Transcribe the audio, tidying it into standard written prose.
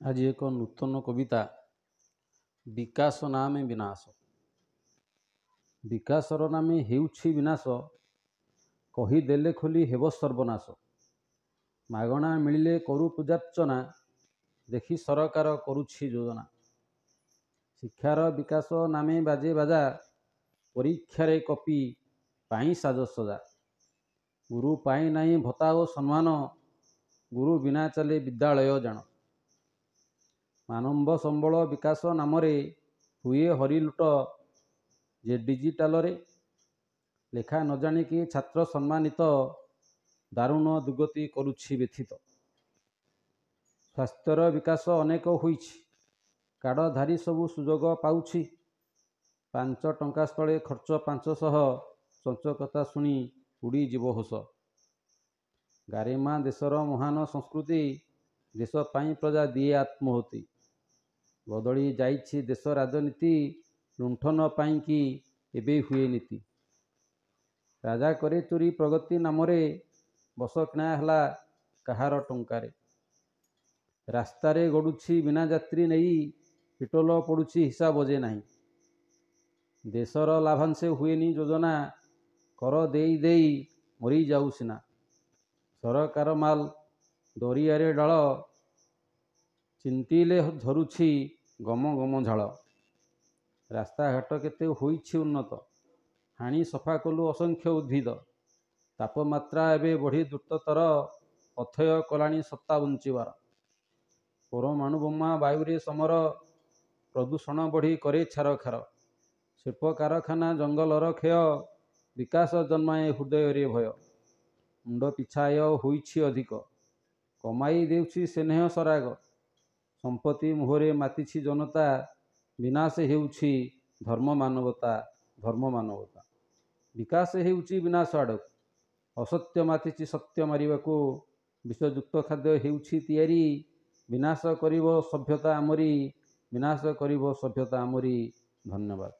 आज एक नूतन कविता विकास नामे विनाश। विकासर नामे हेउछि विनाश, कहीदेले खोली हेब सर्वनाश। मागणा मिलिले करू पूजार्चना, देखि सरकार करुछि योजना। शिक्षार विकास नामे बाजे बाजा, परीक्षारे कपि पाई साजसजा। गुरु पाई नाही भत्ता ओ सम्मान, गुरु बिना चले विद्यालय जान। मानव संबल विकास नामरे हुए हरिलुट, जे डिजिटाल रे लेखा न जानिकी छात्र सम्मानित, दारुण दुर्गति करुछि व्यथित। स्वास्थ्यर विकास अनेक होइछि, कार्डधारी सबु सुजोग पाउछि। 5 टंका स्थले खर्च 500, चंचकता शुणी उड़ी जीव होश। गारेमा देशर महान संस्कृति, देश पाई प्रजा दिए आत्महुति। बदली जाइछि देश राजनीति, लुंठन पाई कि एबे हुए नीति। राजा करे चोरी प्रगति नामरे, बस किणा हला कहार टंकारे। रास्तारे गड़ुछि बिना यात्री नहीं, पेट्रोल पड़ुछि हिसाब बजे नहीं। देशर लाभांश हुएनी योजना, कर देई देई मरी जाऊ सिना। सरकार माल दरियारे डाल, चिंतिले झरुछि गम गम झाल। रास्ताघाट केते होइछि उन्नत, हाणी सफा कलु असंख्य उद्भिद। तापमात्रा एबे बढ़ी द्रुततर, अथय कलाणी सत्ता बंचिबार। परमाणु बोमा वायुरे समर, प्रदूषण बढ़ी करे छारखार। शिल्प कारखाना जंगलर क्षय, विकास जन्माए हृदय रे भय। मुंड पिछाय होइछि अधिक, कमाई देउछि स्नेह सराग। संपत्ति मोहरे मातिछि जनता, विनाश हेउछि धर्म मानवता। धर्म मानवता विकास हेउछि विनाश आड़क। असत्य मातिछि सत्य मारिबाकू, विषयुक्त खाद्य हेउछि तियारी। विनाश करिब सभ्यता आमरी, विनाश करिब सभ्यता आमरी। धन्यवाद।